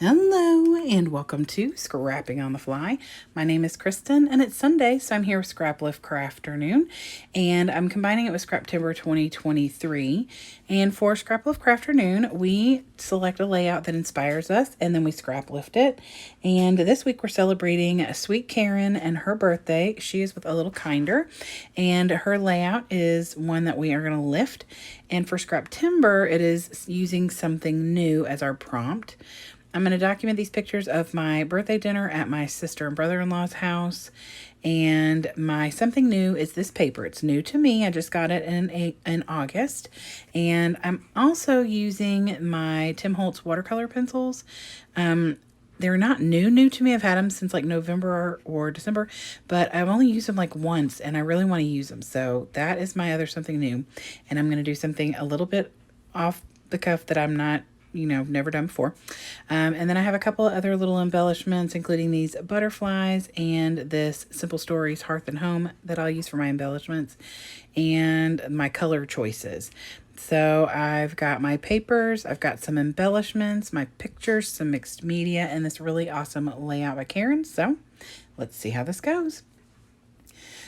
Hello and welcome to Scrapping on the Fly. My name is Kristen and it's Sunday, so I'm here with Scraplift Crafternoon and I'm combining it with Scraptember 2023. And for Scraplift Crafternoon, we select a layout that inspires us and then we scraplift it. And this week we're celebrating Sweet Karen and her birthday. She is with A Little Kinder and her layout is one that we are going to lift. And for Scraptember, it is using something new as our prompt. I'm going to document these pictures of my birthday dinner at my sister and brother-in-law's house. And my something new is this paper. It's new to me. I just got it in August. And I'm also using my Tim Holtz watercolor pencils. They're not new to me. I've had them since like November or December, but I've only used them like once and I really want to use them. So that is my other something new. And I'm going to do something a little bit off the cuff that I'm not never done before. And then I have a couple of other little embellishments, including these butterflies and this Simple Stories Hearth and Home that I'll use for my embellishments and my color choices. So I've got my papers, I've got some embellishments, my pictures, some mixed media, and this really awesome layout by Karen. So let's see how this goes.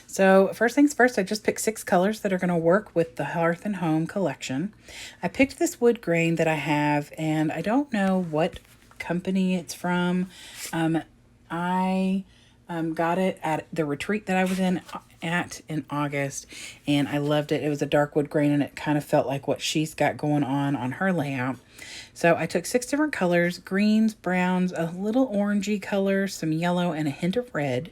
So first things first, I just picked 6 colors that are going to work with the Hearth and Home collection. I picked this wood grain that I have, and I don't know what company it's from. I got it at the retreat that I was in August, and I loved it. It was a dark wood grain, and it kind of felt like what she's got going on her layout. So I took 6 different colors, greens, browns, a little orangey color, some yellow, and a hint of red.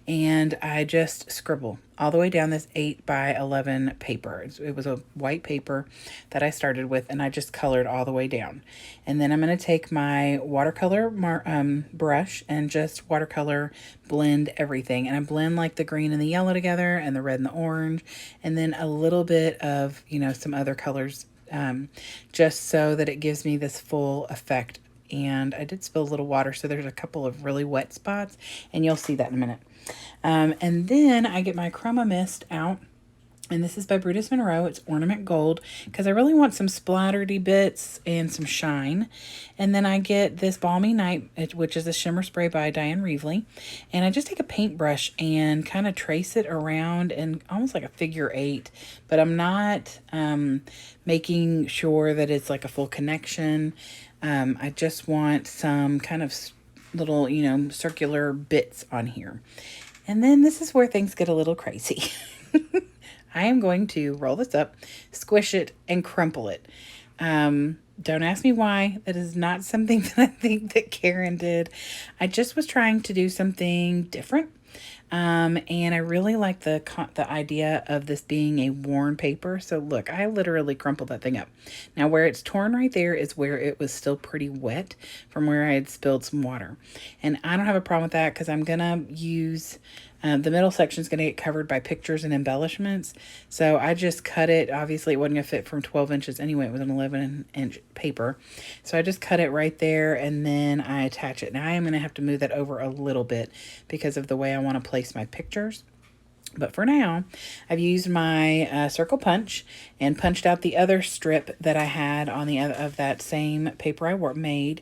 And I just scribble all the way down this 8x11 paper. It was a white paper that I started with, and I just colored all the way down. And then I'm going to take my watercolor brush and just watercolor blend everything. And I blend like the green and the yellow together and the red and the orange, and then a little bit of, some other colors, just so that it gives me this full effect. And I did spill a little water, so there's a couple of really wet spots, and you'll see that in a minute. And then I get my Chroma Mist out, and this is by Brutus Monroe. It's Ornament Gold, because I really want some splattery bits and some shine. And then I get this Balmy Night, which is a shimmer spray by Diane Reevely. And I just take a paintbrush and kind of trace it around in almost like a figure 8. But I'm not making sure that it's like a full connection. I just want some kind of little, circular bits on here. And then this is where things get a little crazy. I am going to roll this up, squish it, and crumple it. Don't ask me why. That is not something that I think that Karen did. I just was trying to do something different. And I really like the idea of this being a worn paper. So look, I literally crumpled that thing up. Now where it's torn right there is where it was still pretty wet from where I had spilled some water. And I don't have a problem with that because I'm going to use... the middle section is going to get covered by pictures and embellishments. So I just cut it. Obviously, it wasn't going to fit from 12 inches anyway. It was an 11-inch paper. So I just cut it right there, and then I attach it. Now I am going to have to move that over a little bit because of the way I want to place my pictures. But for now, I've used my circle punch and punched out the other strip that I had on the other of that same paper I made.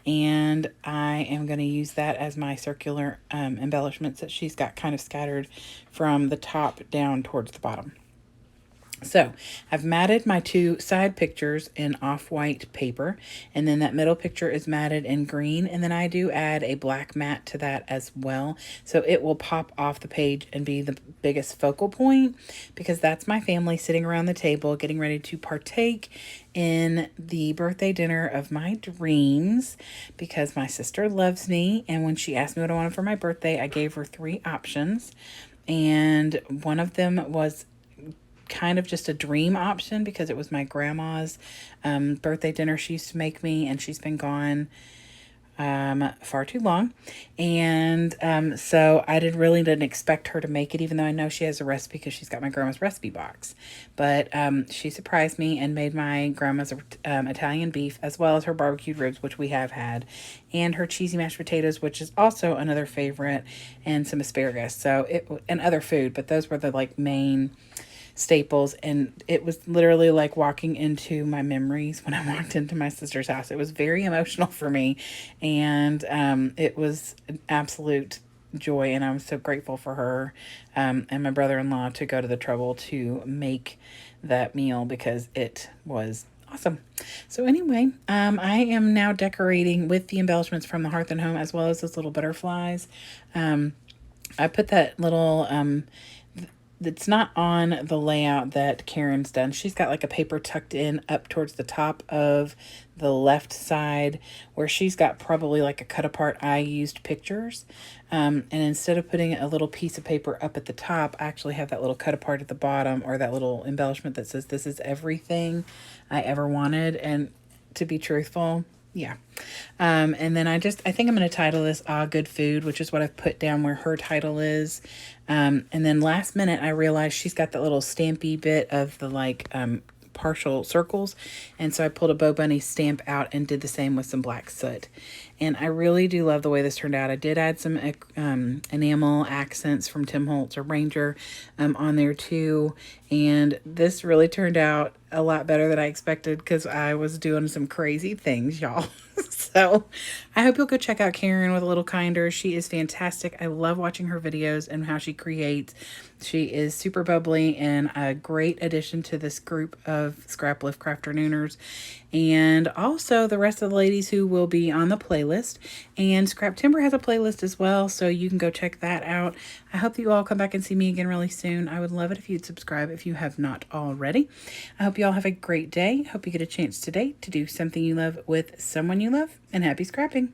And I am going to use that as my circular embellishments that she's got kind of scattered from the top down towards the bottom. So I've matted my 2 side pictures in off-white paper, and then that middle picture is matted in green, and then I do add a black mat to that as well, so it will pop off the page and be the biggest focal point, because that's my family sitting around the table getting ready to partake in the birthday dinner of my dreams, because my sister loves me, and when she asked me what I wanted for my birthday, I gave her 3 options, and one of them was kind of just a dream option because it was my grandma's birthday dinner she used to make me, and she's been gone far too long. And so I didn't expect her to make it, even though I know she has a recipe because she's got my grandma's recipe box. But she surprised me and made my grandma's Italian beef, as well as her barbecued ribs, which we have had, and her cheesy mashed potatoes, which is also another favorite, and some asparagus. So and other food, but those were the like main staples, and it was literally like walking into my memories when I walked into my sister's house. It was very emotional for me, and it was an absolute joy, and I was so grateful for her and my brother-in-law to go to the trouble to make that meal because it was awesome. So anyway, I am now decorating with the embellishments from the Hearth and Home, as well as those little butterflies. I put that little it's not on the layout that Karen's done. She's got like a paper tucked in up towards the top of the left side where she's got probably like a cut apart. I used pictures. And instead of putting a little piece of paper up at the top, I actually have that little cut apart at the bottom, or that little embellishment that says, "This is everything I ever wanted." And to be truthful, yeah. And then I think I'm going to title this Good Food, which is what I've put down where her title is. And then last minute, I realized she's got that little stampy bit of the like partial circles. And so I pulled a Bo Bunny stamp out and did the same with some black soot. And I really do love the way this turned out. I did add some enamel accents from Tim Holtz or Ranger on there too. And this really turned out a lot better than I expected because I was doing some crazy things, y'all. So I hope you'll go check out Karen with a Little Kinder. She is fantastic. I love watching her videos and how she creates. She is super bubbly and a great addition to this group of Scraplift Crafternooners, and also the rest of the ladies who will be on the playlist. And Scraptember has a playlist as well, so you can go check that out. I hope that you all come back and see me again really soon. I would love it if you'd subscribe if you have not already. I hope you all have a great day. Hope you get a chance today to do something you love with someone you love, and happy scrapping.